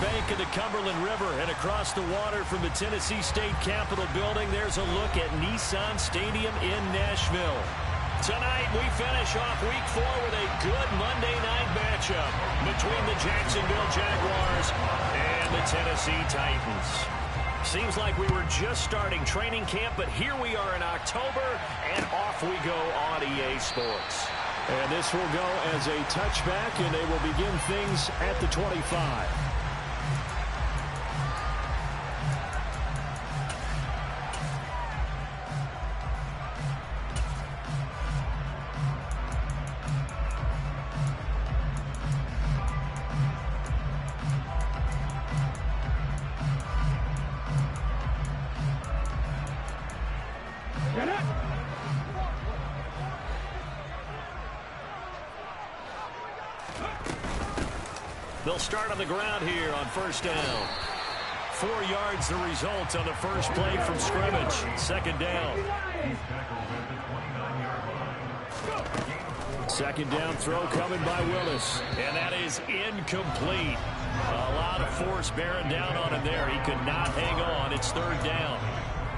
bank of the Cumberland River and across the water from the Tennessee State Capitol building, there's a look at Nissan Stadium in Nashville. Tonight, we finish off Week 4 with a good Monday night matchup between the Jacksonville Jaguars and the Tennessee Titans. Seems like we were just starting training camp, but here we are in October, and off we go on EA Sports. And this will go as a touchback, and they will begin things at the 25. They'll start on the ground here on first down. 4 yards the result on the first play from scrimmage. Second down. Second down throw coming by Willis. And that is incomplete. A lot of force bearing down on him there. He could not hang on. It's third down.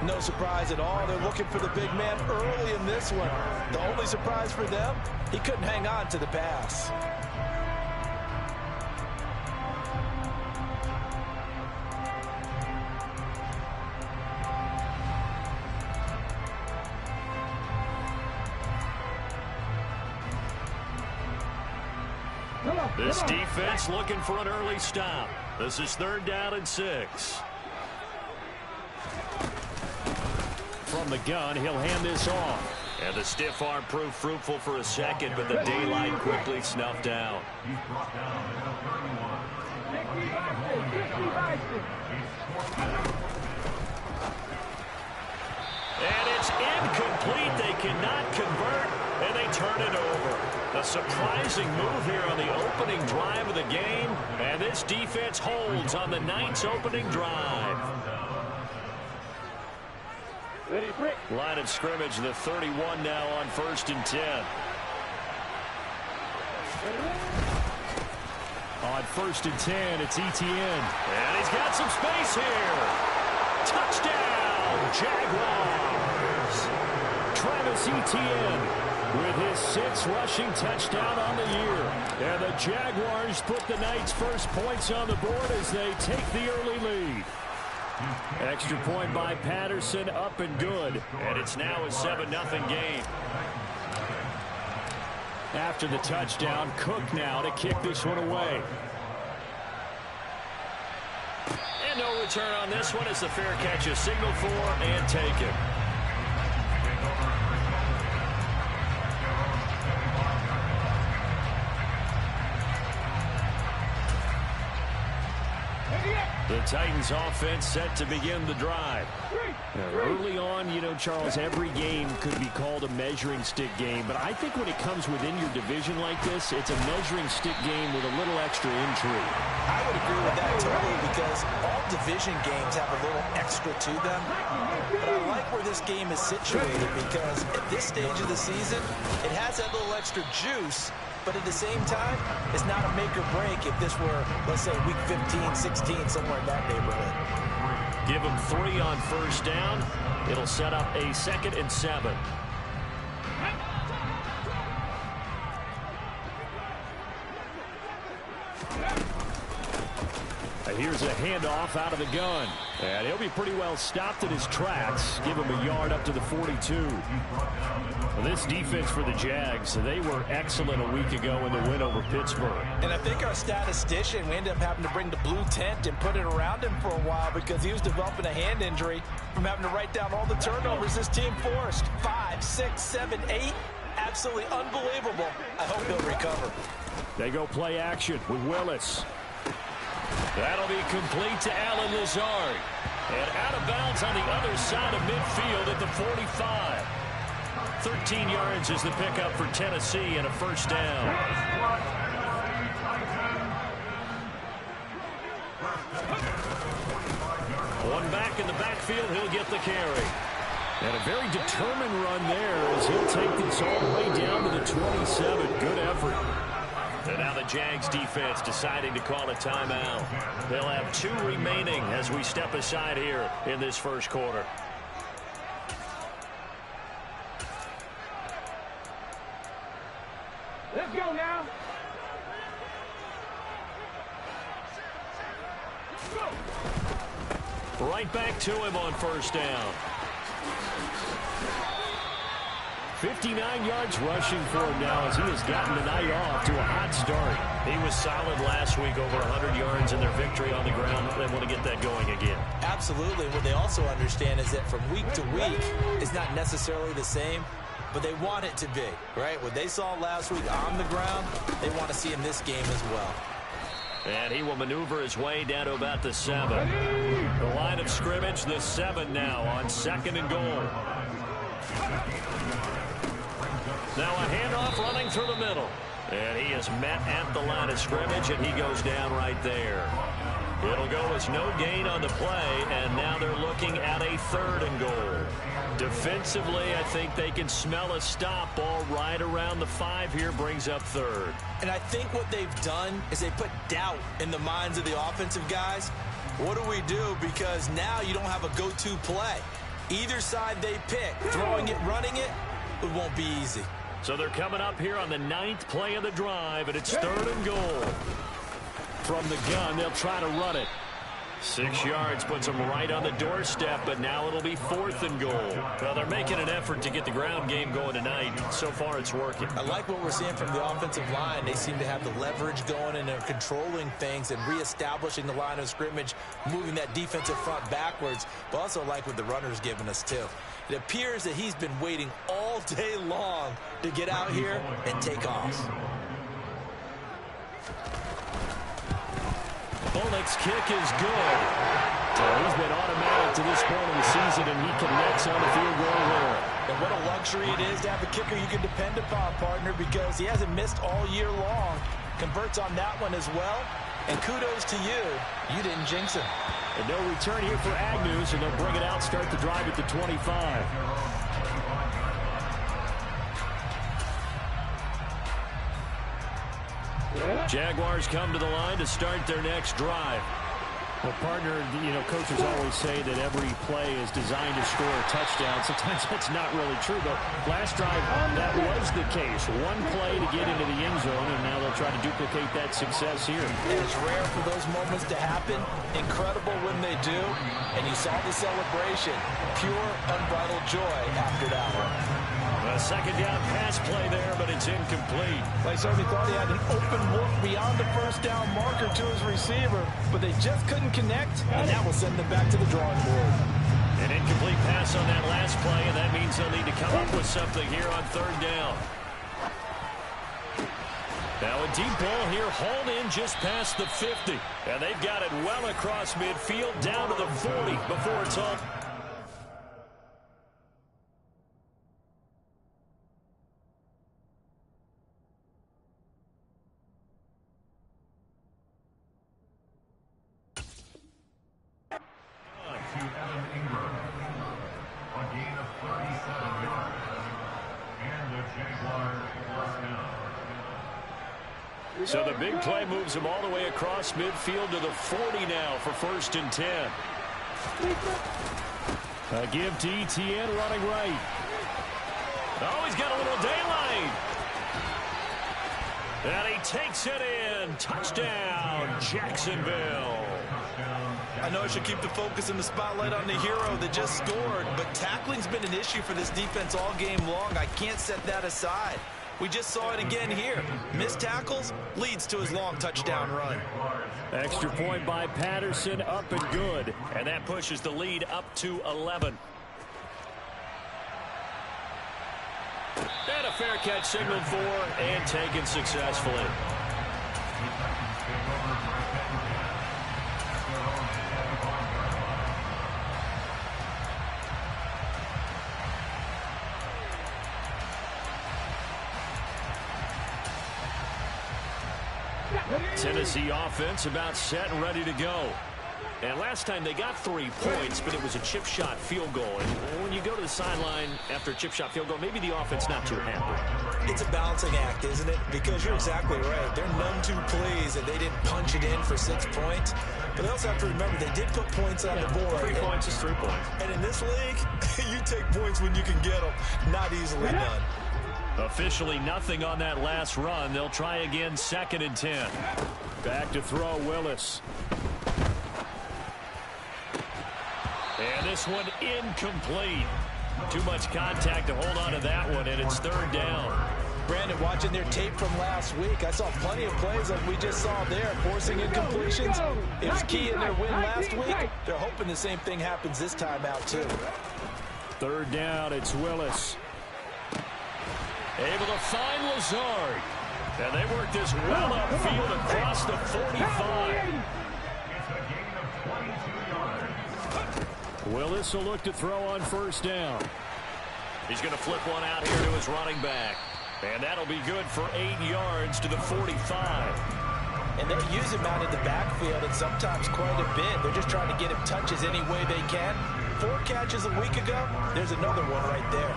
No surprise at all. They're looking for the big man early in this one. The only surprise for them, he couldn't hang on to the pass. This defense looking for an early stop. This is third down and 6. From the gun, he'll hand this off. And the stiff arm proved fruitful for a second, but the daylight quickly snuffed out. And it's incomplete. They cannot convert, and they turn it over. A surprising move here on the opening drive of the game, and this defense holds on the Knights' opening drive. Line of scrimmage, the 31 now on first and 10. On first and 10, it's Etienne. And he's got some space here. Touchdown, Jaguars. Travis Etienne with his 6th rushing touchdown on the year. And the Jaguars put the Knights' first points on the board as they take the early lead. Extra point by Patterson, up and good. And it's now a 7-0 game. After the touchdown, Cook now to kick this one away. And no return on this one as the fair catch is signaled for and taken. The Titans offense set to begin the drive. Early on, you know, Charles, every game could be called a measuring stick game. But I think when it comes within your division like this, it's a measuring stick game with a little extra intrigue. I would agree with that totally because all division games have a little extra to them. But I like where this game is situated because at this stage of the season, it has that little extra juice. But at the same time, it's not a make or break if this were, let's say, week 15, 16, somewhere in that neighborhood. Give them 3 on first down. It'll set up a 2nd and 7. Here's a handoff out of the gun. And he'll be pretty well stopped in his tracks. Give him a yard up to the 42. Well, this defense for the Jags, they were excellent a week ago in the win over Pittsburgh. And I think our statistician, we ended up having to bring the blue tent and put it around him for a while because he was developing a hand injury from having to write down all the turnovers this team forced. 5, 6, 7, 8. Absolutely unbelievable. I hope he'll recover. They go play action with Willis. That'll be complete to Alan Lazard. And out of bounds on the other side of midfield at the 45. 13 yards is the pickup for Tennessee and a first down. One back in the backfield, he'll get the carry. And a very determined run there as he'll take this all the way down to the 27. Good effort. And now the Jags defense deciding to call a timeout. They'll have 2 remaining as we step aside here in this first quarter. Let's go now. Right back to him on first down. 59 yards rushing for him now as he has gotten the night off to a hot start. He was solid last week, over 100 yards in their victory on the ground. They want to get that going again. Absolutely. What they also understand is that from week to week is not necessarily the same, but they want it to be, right? What they saw last week on the ground, they want to see in this game as well. And he will maneuver his way down to about the 7. The line of scrimmage, the 7 now on 2nd and goal. Now a handoff running through the middle. And he is met at the line of scrimmage, and he goes down right there. It'll go as no gain on the play, and now they're looking at a 3rd and goal. Defensively, I think they can smell a stop. Ball right around the 5 here, brings up 3rd. And I think what they've done is they put doubt in the minds of the offensive guys. What do we do? Because now you don't have a go-to play. Either side they pick, throwing it, running it, it won't be easy. So they're coming up here on the 9th play of the drive, and it's 3rd and goal. From the gun, they'll try to run it. 6 yards puts them right on the doorstep, but now it'll be 4th and goal. Well, they're making an effort to get the ground game going tonight. So far, it's working. I like what we're seeing from the offensive line. They seem to have the leverage going, and they're controlling things and reestablishing the line of scrimmage, moving that defensive front backwards. But also like what the runner's giving us, too. It appears that he's been waiting all day long to get out here and take off. Bullock's kick is good. So he's been automatic to this point of the season, and he connects on the field goal there. And what a luxury it is to have a kicker you can depend upon, partner, because he hasn't missed all year long. Converts on that one as well. And kudos to you. You didn't jinx him. And no return here for Agnew, so they'll bring it out, start the drive at the 25. Jaguars come to the line to start their next drive. Well, partner, coaches always say that every play is designed to score a touchdown. Sometimes that's not really true, but last drive, that was the case. One play to get into the end zone, and now they'll try to duplicate that success here. And it's rare for those moments to happen. Incredible when they do. And you saw the celebration. Pure, unbridled joy after that one. A second down pass play there, but it's incomplete. They certainly thought he had an open look beyond the first down marker to his receiver, but they just couldn't connect, and that will send them back to the drawing board. An incomplete pass on that last play, and that means they'll need to come up with something here on 3rd down. Now a deep ball here, hauled in just past the 50. And they've got it well across midfield, down to the 40 before it's all. So the big play moves him all the way across midfield to the 40 now for 1st and 10. A give to Etienne running right. Oh, he's got a little daylight. And he takes it in. Touchdown, Jacksonville. I know I should keep the focus and the spotlight on the hero that just scored, but tackling's been an issue for this defense all game long. I can't set that aside. We just saw it again here. Missed tackles leads to his long touchdown run. Extra point by Patterson, up and good. And that pushes the lead up to 11. And a fair catch signaled for and taken successfully. Tennessee offense about set and ready to go. And last time they got 3 points, but it was a chip shot field goal. And when you go to the sideline after a chip shot field goal, maybe the offense not too happy. It's a balancing act, isn't it? Because you're exactly right. They're none too pleased that they didn't punch it in for 6 points. But they also have to remember they did put points on the board. 3 points is 3 points. And in this league, you take points when you can get them. Not easily done. Officially nothing on that last run. They'll try again, 2nd and 10. Back to throw, Willis. And this one incomplete. Too much contact to hold on to that one, and it's 3rd down. Brandon, watching their tape from last week, I saw plenty of plays like we just saw there, forcing incompletions. It was key in their win last week. They're hoping the same thing happens this time out, too. 3rd down, it's Willis. Able to find Lazard. And they work this well upfield across the 45. Willis will look to throw on 1st down. He's going to flip one out here to his running back. And that'll be good for 8 yards to the 45. And they use him out in the backfield and sometimes quite a bit. They're just trying to get him touches any way they can. 4 catches a week ago. There's another one right there.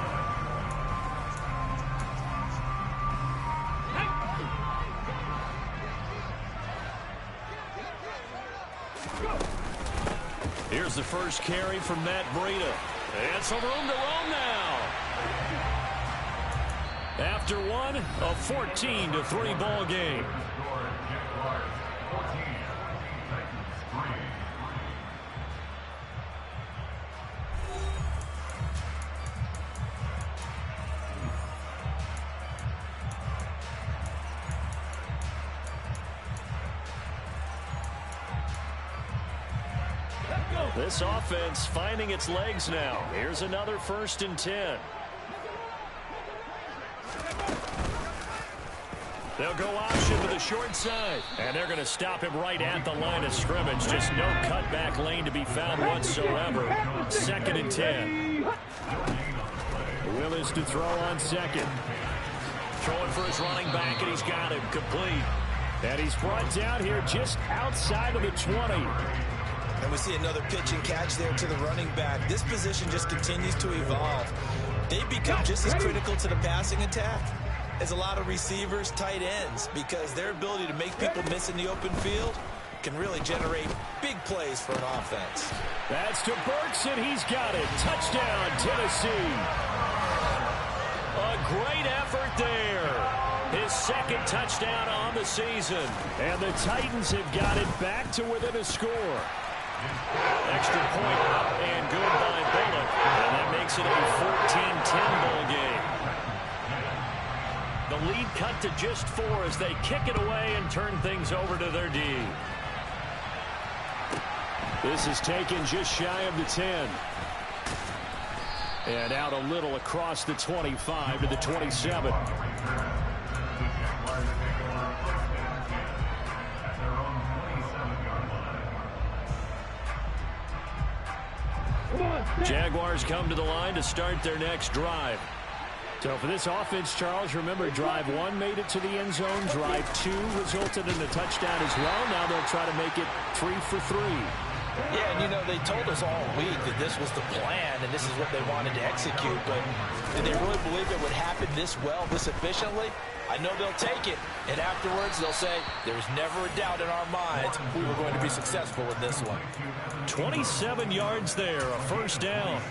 Here's the first carry from Matt Breida. And some room to roam now. After one, a 14-3 ball game. This offense finding its legs now. Here's another 1st and 10. They'll go option to the short side. And they're going to stop him right at the line of scrimmage. Just no cutback lane to be found whatsoever. 2nd and 10. Willis to throw on 2nd. Throwing for his running back, and he's got him complete. And he's brought down here just outside of the 20. And we see another pitch and catch there to the running back. This position just continues to evolve. They become just as critical to the passing attack as a lot of receivers, tight ends, because their ability to make people miss in the open field can really generate big plays for an offense. That's to Burks, and he's got it. Touchdown, Tennessee. A great effort there. His 2nd touchdown on the season. And the Titans have got it back to within a score. Extra point up and good by Bullock. And that makes it a 14-10 ball game. The lead cut to just 4 as they kick it away and turn things over to their D. This is taken just shy of the 10. And out a little across the 25 to the 27. Jaguars come to the line to start their next drive. So for this offense, Charles, remember drive 1 made it to the end zone. Drive 2 resulted in a touchdown as well. Now they'll try to make it 3 for 3. Yeah, and you know, they told us all week that this was the plan and this is what they wanted to execute, but did they really believe it would happen this well, this efficiently? I know they'll take it, and afterwards they'll say, there's never a doubt in our minds we were going to be successful in this one. 27 yards there, a 1st down.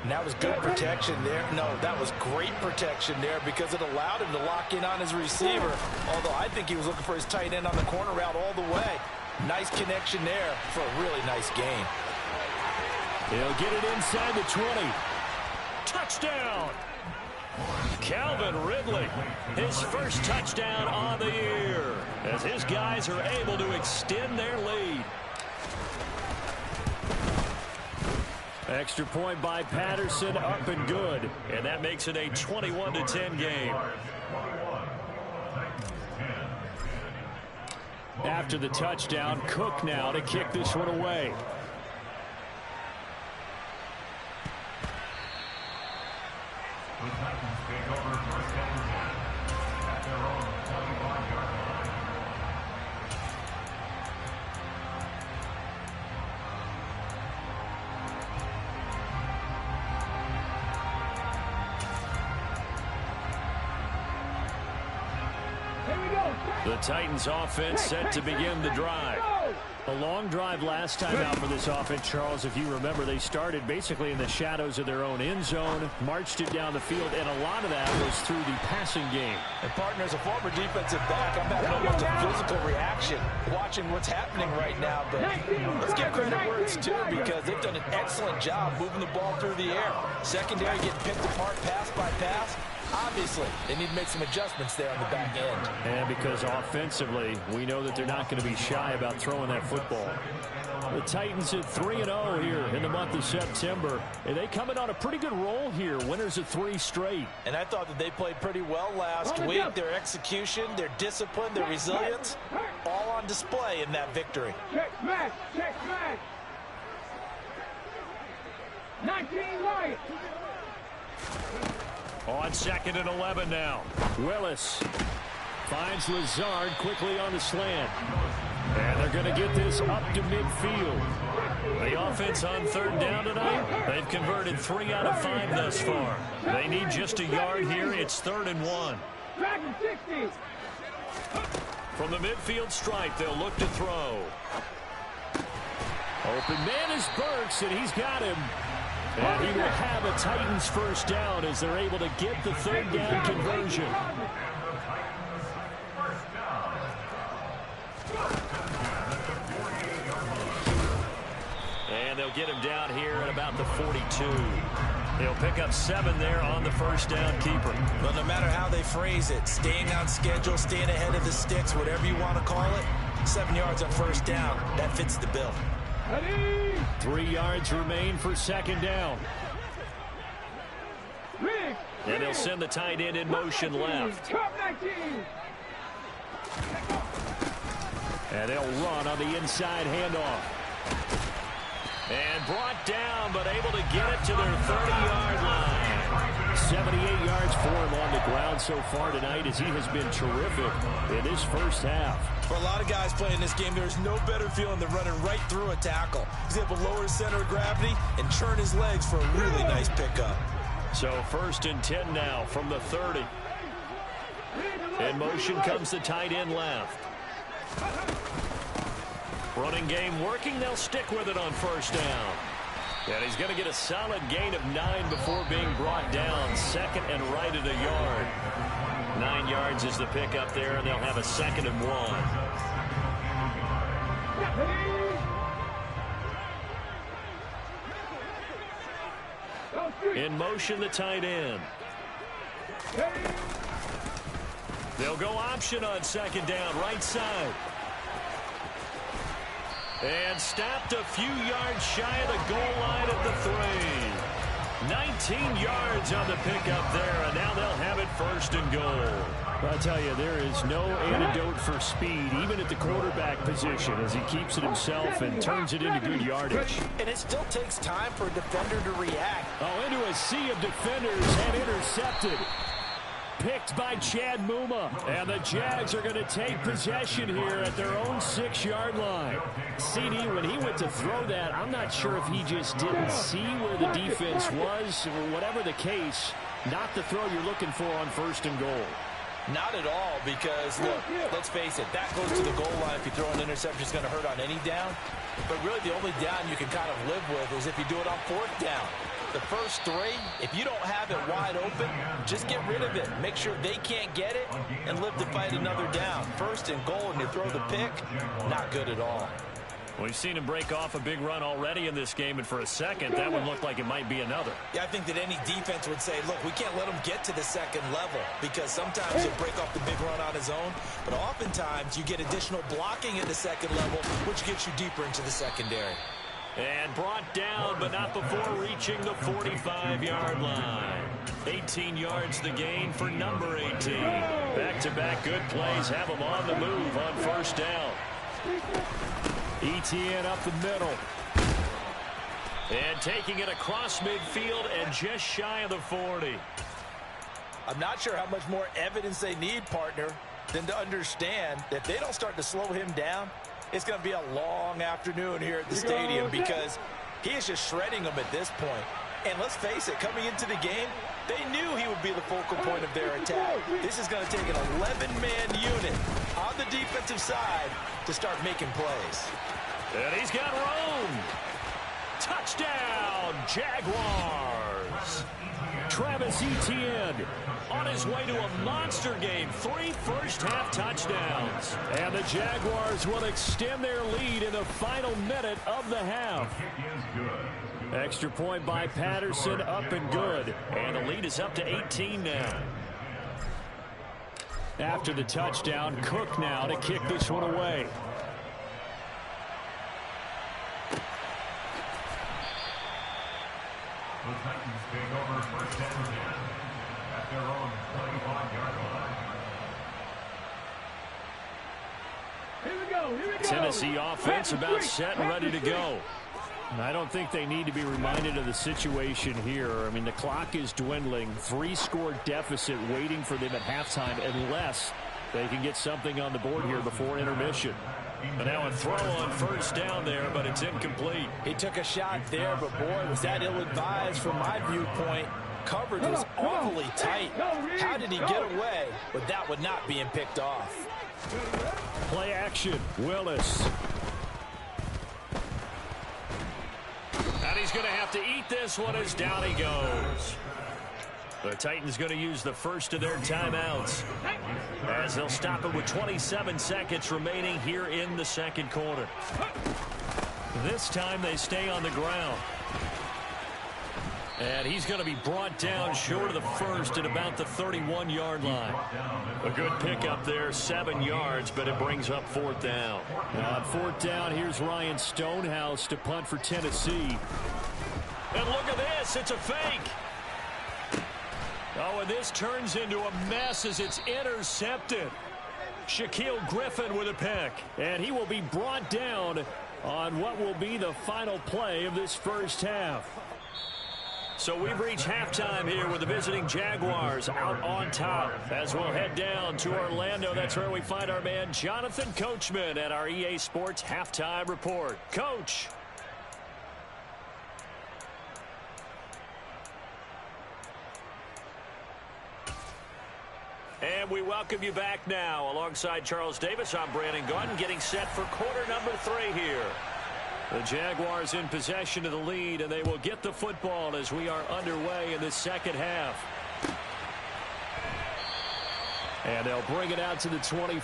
And that was good protection there. No, that was great protection there because it allowed him to lock in on his receiver, although I think he was looking for his tight end on the corner route all the way. Nice connection there for a really nice game. He'll get it inside the 20. Touchdown! Calvin Ridley, his first touchdown on the year, as his guys are able to extend their lead. Extra point by Patterson, up and good. And that makes it a 21-10 game. After the touchdown, Cook now to kick this one away. The Titans offense set to begin the drive. A long drive last time out for this offense, Charles. If you remember, they started basically in the shadows of their own end zone, marched it down the field, and a lot of that was through the passing game. And partner, as a former defensive back, I'm having almost a physical reaction watching what's happening right now. But let's give credit where it's due, because they've done an excellent job moving the ball through the air. Secondary getting picked apart pass by pass. Obviously, they need to make some adjustments there on the back end. And because offensively, we know that they're not going to be shy about throwing that football. The Titans at 3-0 here in the month of September. And they come in on a pretty good roll here. Winners of 3 straight. And I thought that they played pretty well last week. Their execution, their discipline, their resilience, all on display in that victory. Check smash! Check smash! 19 right! On 2nd and 11 now. Willis finds Lazard quickly on the slant. And they're going to get this up to midfield. The offense on 3rd down tonight, they've converted 3 out of 5 thus far. They need just a yard here. It's 3rd and 1. From the midfield stripe, they'll look to throw. Open man is Burks, and he's got him. And he will have a Titans first down as they're able to get the 3rd down conversion. And they'll get him down here at about the 42. They'll pick up 7 there on the first down keeper. Well, no matter how they phrase it, staying on schedule, staying ahead of the sticks, whatever you want to call it, 7 yards on first down, that fits the bill. 3 yards remain for 2nd down. And they'll send the tight end in motion left. And they'll run on the inside handoff. And brought down, but able to get it to their 30-yard line. 78 yards for him on the ground so far tonight, as he has been terrific in this first half. For a lot of guys playing this game, there's no better feeling than running right through a tackle. He's able to lower his center of gravity and churn his legs for a really nice pickup. So 1st and 10 now from the 30. In motion comes the tight end left. Running game working. They'll stick with it on first down. And he's going to get a solid gain of 9 before being brought down. 2nd and right at a yard. 9 yards is the pickup there, and they'll have a 2nd and 1. In motion, the tight end. They'll go option on 2nd down, right side. And stopped a few yards shy of the goal line at the 3. 19 yards on the pickup there, and now they'll have it 1st and goal. I tell you, there is no antidote for speed, even at the quarterback position, as he keeps it himself and turns it into good yardage. And it still takes time for a defender to react. Oh, into a sea of defenders and intercepted. Picked by Chad Muma. And the Jags are going to take possession here at their own 6-yard line. CD, when he went to throw that, I'm not sure if he just didn't see where the defense was. Whatever the case, not the throw you're looking for on 1st and goal. Not at all, because, look, let's face it, that goes to the goal line. If you throw an interception, it's going to hurt on any down. But really, the only down you can kind of live with is if you do it on 4th down. The first 3, if you don't have it wide open, just get rid of it. Make sure they can't get it and live to fight another down. 1st and goal, and you throw the pick, not good at all. We've seen him break off a big run already in this game, and for a second, that one looked like it might be another. Yeah, I think that any defense would say, look, we can't let him get to the 2nd level, because sometimes he'll break off the big run on his own, but oftentimes you get additional blocking at the 2nd level, which gets you deeper into the secondary. And brought down, but not before reaching the 45-yard line. 18 yards the gain for number 18. Back-to-back good plays have him on the move on 1st down. ETN up the middle. And taking it across midfield and just shy of the 40. I'm not sure how much more evidence they need, partner, than to understand that if they don't start to slow him down, it's going to be a long afternoon here at the stadium, because he is just shredding them at this point. And let's face it, coming into the game, They knew he would be the focal point of their attack. This is going to take an 11-man unit on the defensive side to start making plays. And he's got room. Touchdown, Jaguars. Travis Etienne on his way to a monster game. 3 first-half touchdowns. And the Jaguars will extend their lead in the final minute of the half. Extra point by Patterson, up and good. And the lead is up to 18 now. After the touchdown, Cook now to kick this one away. The Titans take over first and 10 at their own 25-yard line. Here we go, here we go. Tennessee offense about set and ready to go. I don't think they need to be reminded of the situation here. I mean, the clock is dwindling. 3-score deficit waiting for them at halftime unless they can get something on the board here before intermission. And now a throw on first down there, but it's incomplete. He took a shot there, but boy, was that ill-advised from my viewpoint. Coverage was awfully tight. How did he get away with that one not being picked off? Play action, Willis. And he's going to have to eat this one as down he goes. The Titans going to use the first of their timeouts as they'll stop it with 27 seconds remaining here in the second quarter. This time they stay on the ground. And he's going to be brought down short of the first at about the 31-yard line. A good pickup there, 7 yards, but it brings up 4th down. Now on 4th down, here's Ryan Stonehouse to punt for Tennessee. And look at this, it's a fake. Oh, and this turns into a mess as it's intercepted. Shaquille Griffin with a pick. And he will be brought down on what will be the final play of this first half. So we've reached halftime here with the visiting Jaguars out on top. As we'll head down to Orlando, that's where we find our man Jonathan Coachman at our EA Sports Halftime Report. Coach. And we welcome you back now. Alongside Charles Davis, I'm Brandon Gaudin, getting set for quarter number 3 here. The Jaguars in possession of the lead, and they will get the football as we are underway in the second half. And they'll bring it out to the 20.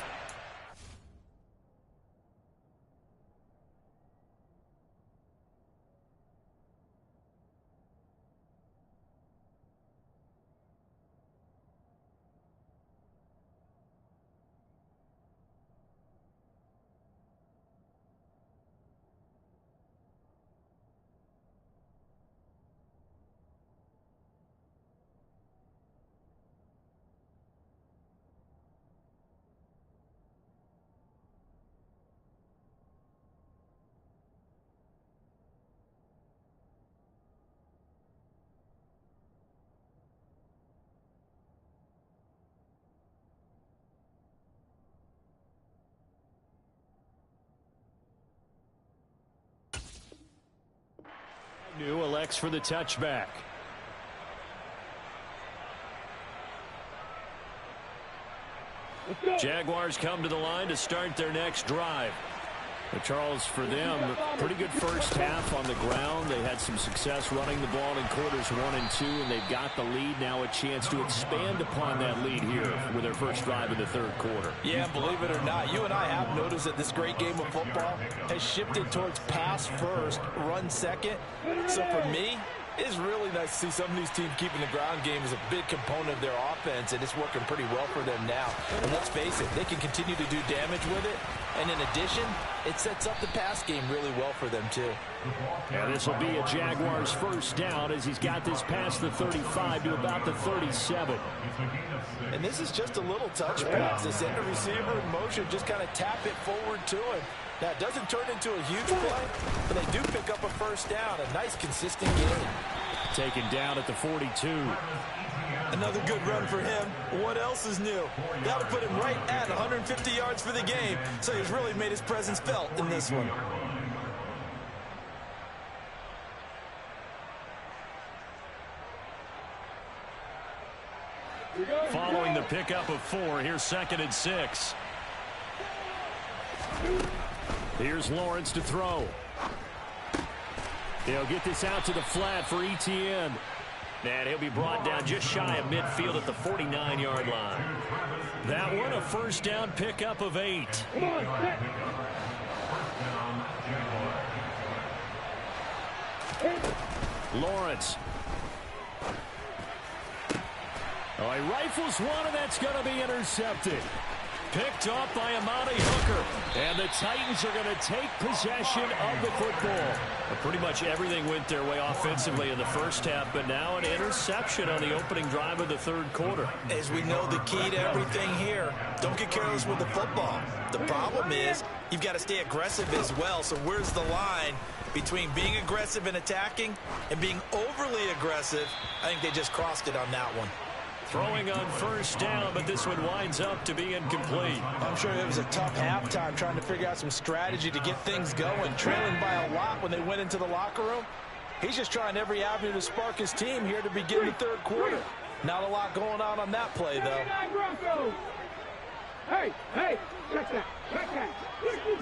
New elects for the touchback. Jaguars come to the line to start their next drive. But Charles, for them, pretty good first half on the ground. They had some success running the ball in quarters 1 and 2, and they've got the lead. Now a chance to expand upon that lead here with their first drive in the third quarter. Yeah, believe it or not, you and I have noticed that this great game of football has shifted towards pass first, run second. So for me, it's really nice to see some of these teams keeping the ground game as a big component of their offense, and it's working pretty well for them now. And let's face it, they can continue to do damage with it. And in addition, it sets up the pass game really well for them, too. And this will be a Jaguars first down as he's got this past the 35 to about the 37. And this is just a little touch pass. They send the receiver in motion, just kind of tap it forward to him. Now, it doesn't turn into a huge play, but they do pick up a first down. A nice, consistent game. Taken down at the 42. Another good run for him. What else is new? That'll put him right at 150 yards for the game, so he's really made his presence felt in this one. the pickup of 4. Here's 2nd and 6. Here's Lawrence to throw. They'll get this out to the flat for Etienne. And he'll be brought down just shy of midfield at the 49-yard line. That one a first down pickup of 8. Lawrence. Oh, he rifles one, and that's going to be intercepted. Picked off by Amani Hooker. And the Titans are going to take possession of the football. Pretty much everything went their way offensively in the first half, but now an interception on the opening drive of the third quarter. As we know, the key to everything here, don't get careless with the football. The problem is you've got to stay aggressive as well. So where's the line between being aggressive and attacking and being overly aggressive? I think they just crossed it on that one. Throwing on first down, but this one winds up to be incomplete. I'm sure it was a tough halftime trying to figure out some strategy to get things going. Trailing by a lot when they went into the locker room. He's just trying every avenue to spark his team here to begin the third quarter. Not a lot going on that play, though. Hey, check that. 60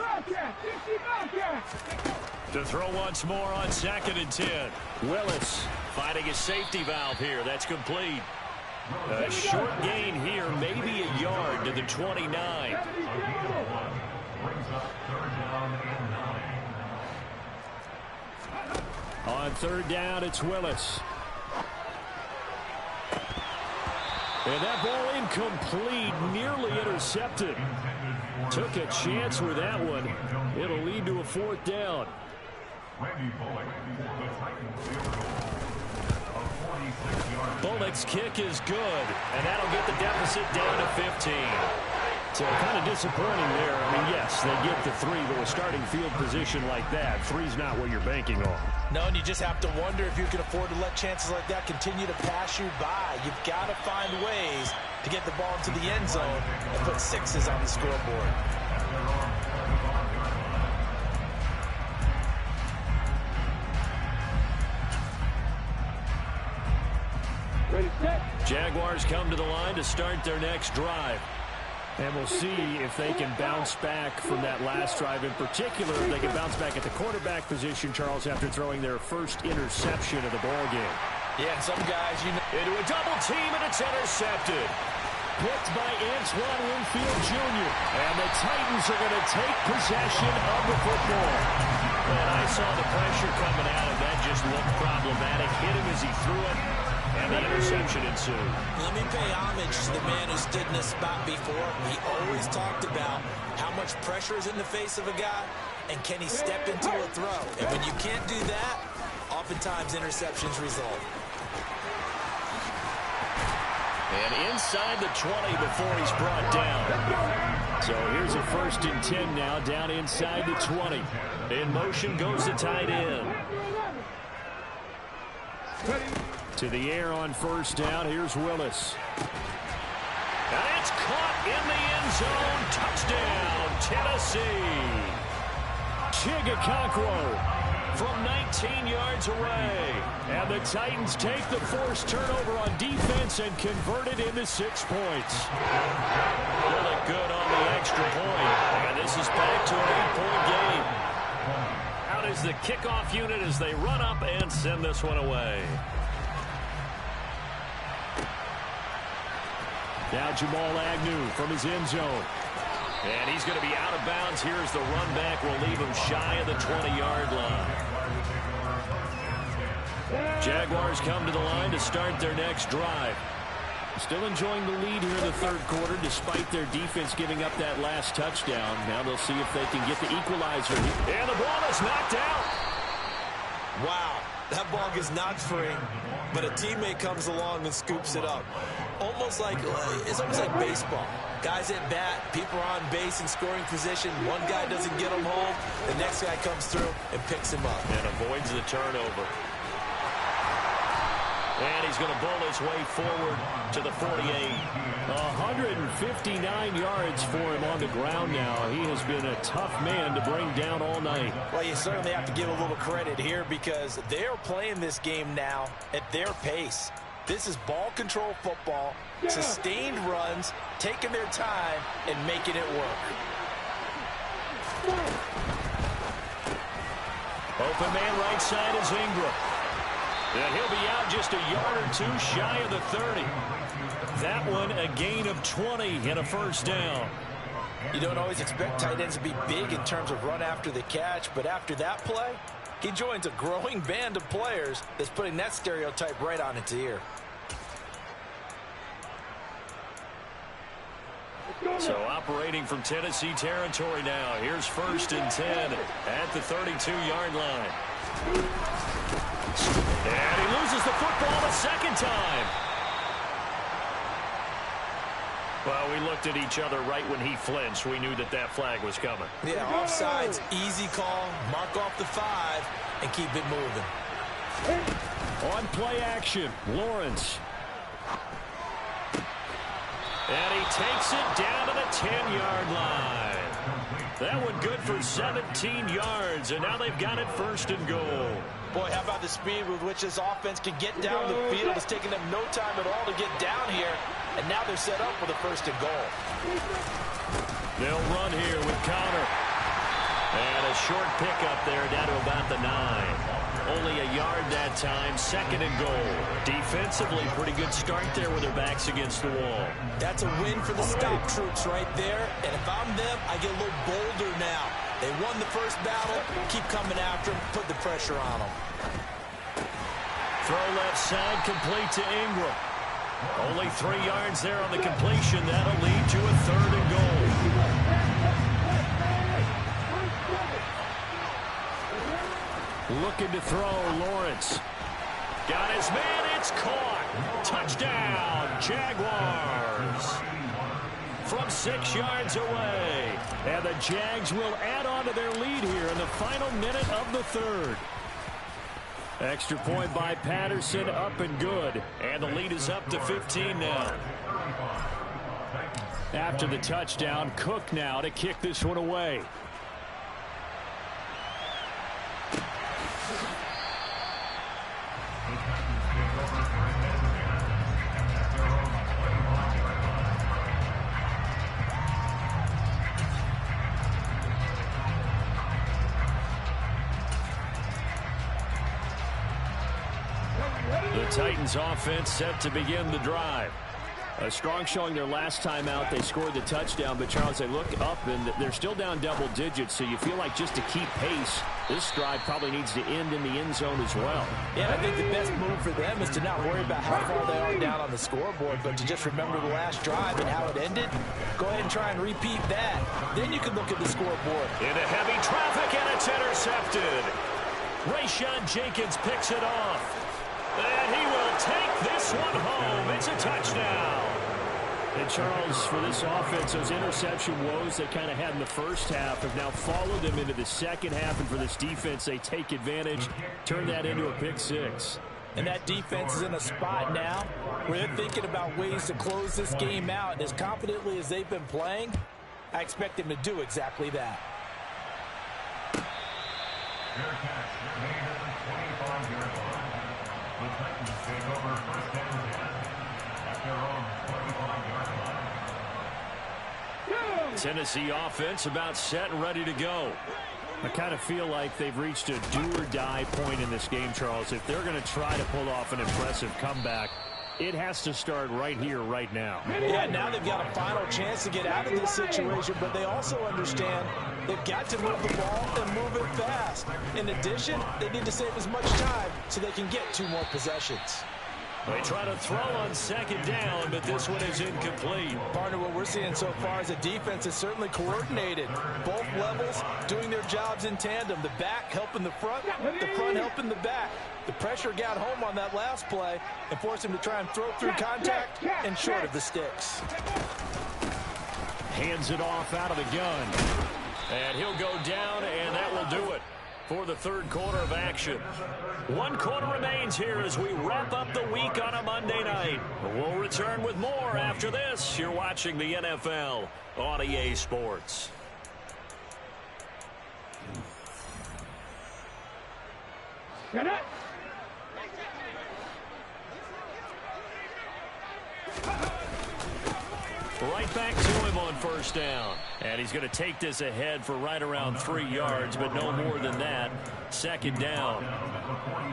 To throw once more on 2nd and 10. Willis finding a safety valve here. That's complete. A short gain here, maybe a yard to the 29. On 3rd down, it's Willis. And that ball incomplete, nearly intercepted. Took a chance with that one. It'll lead to a 4th down. Bullock's kick is good, and that'll get the deficit down to 15. So kind of disappointing there. I mean, yes, they get the 3, but with starting field position like that, 3's not what you're banking on. No, and you just have to wonder if you can afford to let chances like that continue to pass you by. You've got to find ways to get the ball into the end zone and put 6s on the scoreboard. Jaguars come to the line to start their next drive. And we'll see if they can bounce back from that last drive. In particular, if they can bounce back at the quarterback position, Charles, after throwing their first interception of the ball game. Yeah, and some guys, you know. Into a double team, and it's intercepted. Picked by Antoine Winfield Jr. And the Titans are going to take possession of the football. And I saw the pressure coming out, and that just looked problematic. Hit him as he threw it. And the interception ensued. Let me pay homage to the man who stood in this spot before. He always talked about how much pressure is in the face of a guy, and can he step into a throw. And when you can't do that, oftentimes interceptions result. And inside the 20 before he's brought down. So here's a 1st and 10 now, down inside the 20. In motion goes the tight end. To the air on 1st down. Here's Willis. And it's caught in the end zone. Touchdown, Tennessee. Chigakonkwo from 19 yards away. And the Titans take the forced turnover on defense and convert it into 6 points. They look good on the extra point. And this is back to an 8-point game. Out is the kickoff unit as they run up and send this one away. Now Jamal Agnew from his end zone. And he's going to be out of bounds. Here's the run back. We'll leave him shy of the 20-yard line. Jaguars come to the line to start their next drive. Still enjoying the lead here in the third quarter despite their defense giving up that last touchdown. Now they'll see if they can get the equalizer. And the ball is knocked out. Wow, that ball gets knocked free, but a teammate comes along and scoops it up. It's almost like baseball. Guys at bat, people are on base in scoring position. One guy doesn't get him home. The next guy comes through and picks him up. And avoids the turnover. And he's going to bowl his way forward to the 48. 159 yards for him on the ground now. He has been a tough man to bring down all night. Well, you certainly have to give a little credit here because they're playing this game now at their pace. This is ball control football, sustained runs, taking their time, and making it work. Open man right side is Ingram. And he'll be out just a yard or two shy of the 30. That one a gain of 20 and a first down. You don't always expect tight ends to be big in terms of run after the catch, but after that play, he joins a growing band of players that's putting that stereotype right on its ear. So operating from Tennessee territory now. Here's 1st and 10 at the 32-yard line. And he loses the football a second time. Well, we looked at each other right when he flinched. We knew that that flag was coming. Yeah, offsides, easy call, mark off the 5, and keep it moving. On play action, Lawrence. And he takes it down to the 10-yard line. That one good for 17 yards, and now they've got it 1st and goal. Boy, how about the speed with which this offense can get down the field? It's taken them no time at all to get down here, and now they're set up with a 1st and goal. They'll run here with Connor. And a short pickup there down to about the 9. Only a yard that time, 2nd and goal. Defensively, pretty good start there with their backs against the wall. That's a win for the stop troops right there. And if I'm them, I get a little bolder now. They won the first battle. Keep coming after them. Put the pressure on them. Throw left side, complete to Ingram. Only 3 yards there on the completion. That'll lead to a 3rd and goal. Looking to throw, Lawrence. Got his man, it's caught. Touchdown, Jaguars. From 6 yards away. And the Jags will add on to their lead here in the final minute of the 3rd. Extra point by Patterson, up and good. And the lead is up to 15 now. After the touchdown, Cook now to kick this one away. The Titans offense set to begin the drive. A strong showing their last time out. They scored the touchdown, but Charles, they look up and they're still down double digits, so you feel like just to keep pace, this drive probably needs to end in the end zone as well. Yeah, I think the best move for them is to not worry about how far they are down on the scoreboard, but to just remember the last drive and how it ended. Go ahead and try and repeat that. Then you can look at the scoreboard. Into heavy traffic, and it's intercepted. Rayshon Jenkins picks it off. And he will take this one home. It's a touchdown. And Charles, for this offense, those interception woes they kind of had in the first half have now followed them into the second half. And for this defense, they take advantage, turn that into a pick 6. And that defense is in a spot now where they're thinking about ways to close this game out. And as confidently as they've been playing, I expect them to do exactly that. Tennessee offense about set and ready to go. I kind of feel like they've reached a do-or-die point in this game, Charles. If they're going to try to pull off an impressive comeback, it has to start right here, right now. Yeah, now they've got a final chance to get out of this situation, but they also understand they've got to move the ball and move it fast. In addition, they need to save as much time so they can get 2 more possessions. They try to throw on second down, but this one is incomplete. Partner, what we're seeing so far is a defense is certainly coordinated. Both levels doing their jobs in tandem. The back helping the front helping the back. The pressure got home on that last play and forced him to try and throw through contact and short of the sticks. Hands it off out of the gun. And he'll go down, and that will do it for the 3rd quarter of action. 1 quarter remains here as we wrap up the week on a Monday night. We'll return with more after this. You're watching the NFL on EA Sports. Get it. Right back to him on first down. And he's going to take this ahead for right around 3 yards, but no more than that. Second down.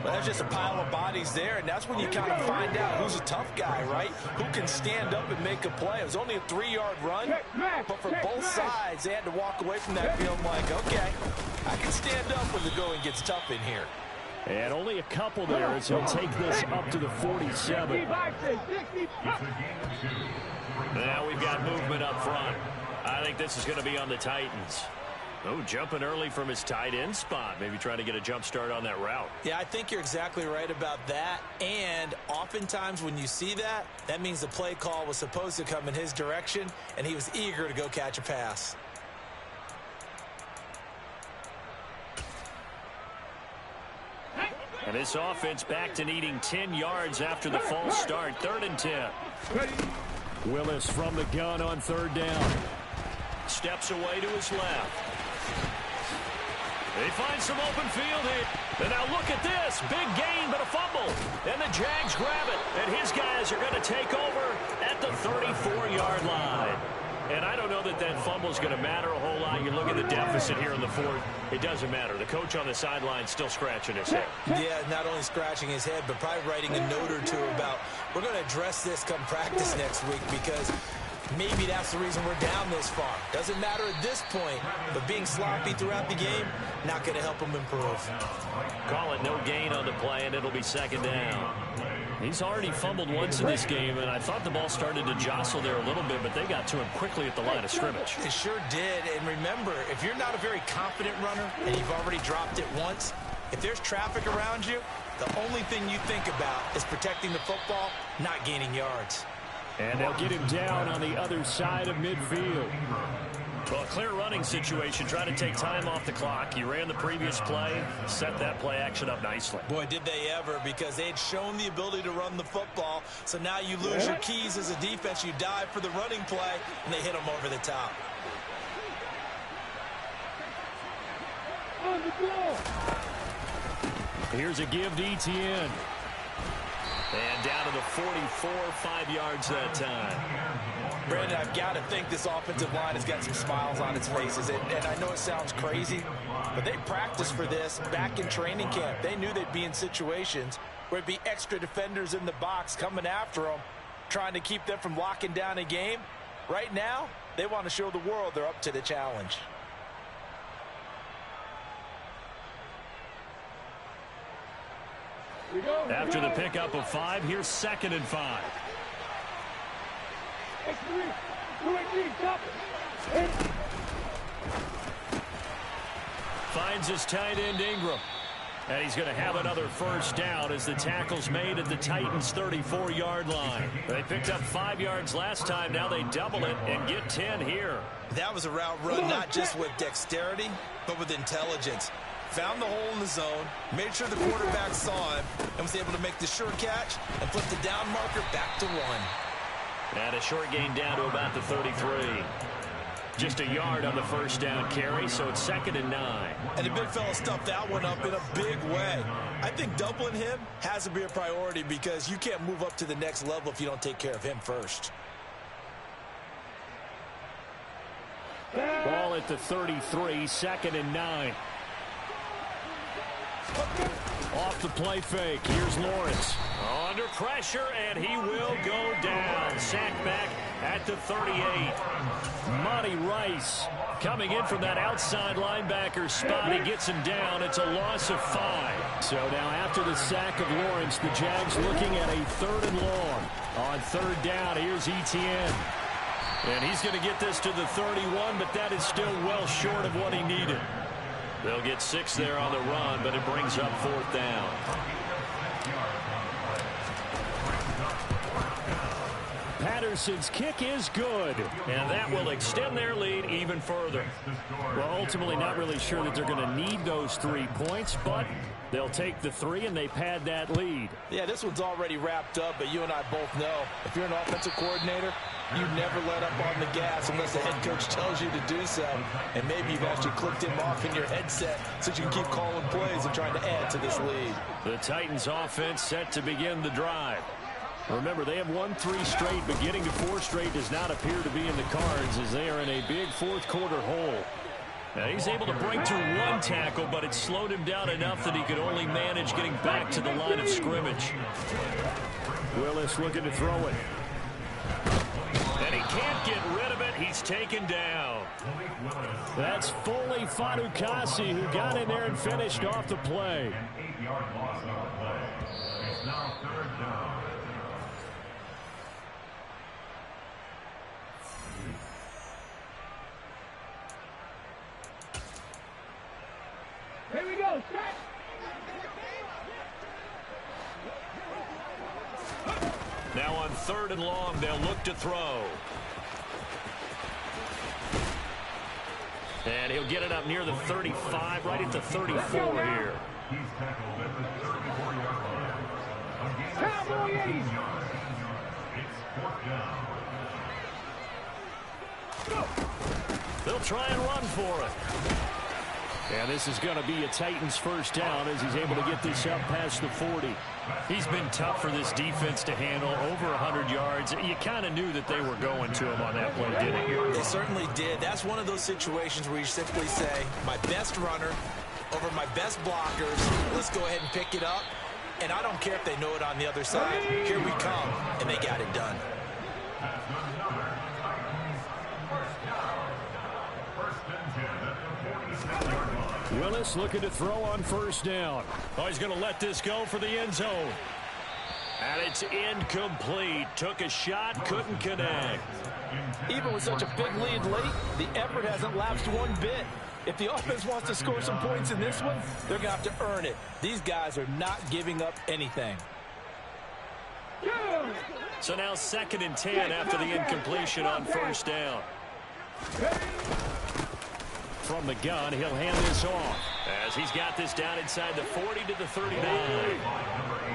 Well, that's just a pile of bodies there, and that's when you kind of find out who's a tough guy, right? Who can stand up and make a play. It was only a 3-yard run, but for both sides, they had to walk away from that field like, okay, I can stand up when the going gets tough in here. And only a couple there as he'll take this up to the 47. Now we've got movement up front. I think this is going to be on the Titans. Oh, jumping early from his tight end spot. Maybe trying to get a jump start on that route. Yeah, I think you're exactly right about that. And oftentimes when you see that, that means the play call was supposed to come in his direction, and he was eager to go catch a pass. And this offense back to needing 10 yards after the false start. 3rd and 10. Willis from the gun on 3rd down. Steps away to his left. They find some open field here. And now look at this. Big gain, but a fumble. And the Jags grab it. And his guys are going to take over at the 34-yard line. And I don't know that that fumble is going to matter a whole lot. You look at the deficit here in the 4th. It doesn't matter. The coach on the sideline still scratching his head. Yeah, not only scratching his head, but probably writing a note or two about, we're going to address this come practice next week, because maybe that's the reason we're down this far. Doesn't matter at this point, but being sloppy throughout the game, not going to help him improve. Call it no gain on the play, and it'll be 2nd down. He's already fumbled once in this game, and I thought the ball started to jostle there a little bit, but they got to him quickly at the line of scrimmage. It sure did, and remember, if you're not a very confident runner and you've already dropped it once, if there's traffic around you, the only thing you think about is protecting the football, not gaining yards. And they'll get him down on the other side of midfield. Well, a clear running situation, trying to take time off the clock. He ran the previous play, set that play action up nicely. Boy, did they ever, because they had shown the ability to run the football. So now you lose your keys as a defense. You dive for the running play, and they hit them over the top. Here's a give to Etienne. And down to the 44, 5 yards that time. Brandon, I've got to think this offensive line has got some smiles on its faces. And I know it sounds crazy, but they practiced for this back in training camp. They knew they'd be in situations where it'd be extra defenders in the box coming after them, trying to keep them from locking down a game. Right now, they want to show the world they're up to the challenge. After the pickup of 5, here's 2nd and 5. Finds his tight end Ingram. And he's going to have another first down as the tackle's made at the Titans' 34-yard line. They picked up 5 yards last time. Now they double it and get 10 here. That was a route run not just with dexterity, but with intelligence. Found the hole in the zone, made sure the quarterback saw him, and was able to make the sure catch and flip the down marker back to 1. And a short gain down to about the 33. Just a yard on the first down carry, so it's 2nd and 9. And the big fella stuffed that one up in a big way. I think doubling him has to be a priority, because you can't move up to the next level if you don't take care of him first. Ball at the 33, 2nd and 9. Off the play fake. Here's Lawrence. Under pressure, and he will go down. Sacked back at the 38. Monty Rice coming in from that outside linebacker spot. He gets him down. It's a loss of 5. So now after the sack of Lawrence, the Jags looking at a 3rd and long. On 3rd down, here's Etienne. And he's going to get this to the 31, but that is still well short of what he needed. They'll get 6 there on the run, but it brings up 4th down. Patterson's kick is good, and that will extend their lead even further. Well, ultimately not really sure that they're going to need those 3 points, but they'll take the 3 and they pad that lead. Yeah, this one's already wrapped up, but you and I both know if you're an offensive coordinator, you never let up on the gas unless the head coach tells you to do so. And maybe you've actually clicked him off in your headset so you can keep calling plays and trying to add to this lead. The Titans offense set to begin the drive. Remember, they have won 3 straight, but getting to 4 straight does not appear to be in the cards as they are in a big fourth-quarter hole. Now, he's able to break through 1 tackle, but it slowed him down enough that he could only manage getting back to the line of scrimmage. Willis looking to throw it. And he can't get rid of it. He's taken down. That's Foley Fadukasi who got in there and finished off the play. An 8-yard loss on the play. It's now 3rd down. Here we go, set. Now on 3rd and long, they'll look to throw. And he'll get it up near the 35, right at the 34 here. He's tackled at the 34-yard line. Cowboy 80. It's 4th down. They'll try and run for it. And this is going to be a Titans first down as he's able to get this up past the 40. He's been tough for this defense to handle, over 100 yards. You kind of knew that they were going to him on that play, didn't you? They certainly did. That's one of those situations where you simply say, my best runner over my best blockers, let's go ahead and pick it up. And I don't care if they know it on the other side. Here we come, and they got it done. That's another Titans first down. 1st and 10 at the 47-yard line. Willis looking to throw on first down. Oh, he's going to let this go for the end zone. And it's incomplete. Took a shot, couldn't connect. Even with such a big lead late, the effort hasn't lapsed one bit. If the offense wants to score some points in this one, they're going to have to earn it. These guys are not giving up anything. So now 2nd and 10 after the incompletion on first down. From the gun, he'll hand this off. As he's got this down inside the 40 to the 39.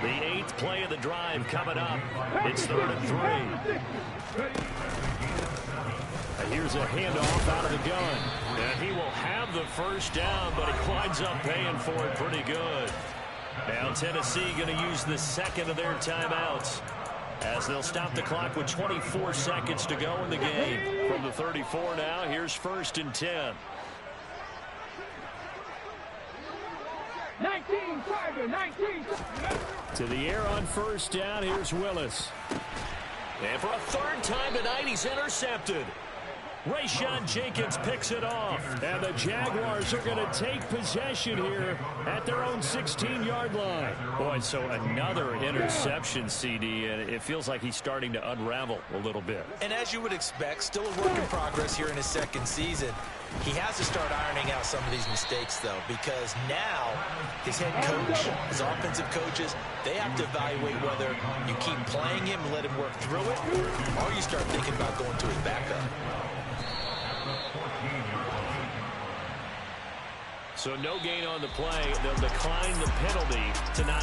The 8th play of the drive coming up. It's 3rd and 3. And here's a handoff out of the gun. And he will have the first down, but he winds up paying for it pretty good. Now Tennessee going to use the 2nd of their timeouts as they'll stop the clock with 24 seconds to go in the game. From the 34 now, here's 1st and 10. 19, Tiger, 19. To the air on first down, here's Willis. And for a 3rd time tonight, he's intercepted. Rayshawn Jenkins picks it off. And the Jaguars are going to take possession here at their own 16-yard line. Boy, so another interception, CD, and it feels like he's starting to unravel a little bit. And as you would expect, still a work in progress here in his 2nd season. He has to start ironing out some of these mistakes, though, because now his head coach, his offensive coaches, they have to evaluate whether you keep playing him and let him work through it, or you start thinking about going to his backup. So no gain on the play. They'll decline the penalty to not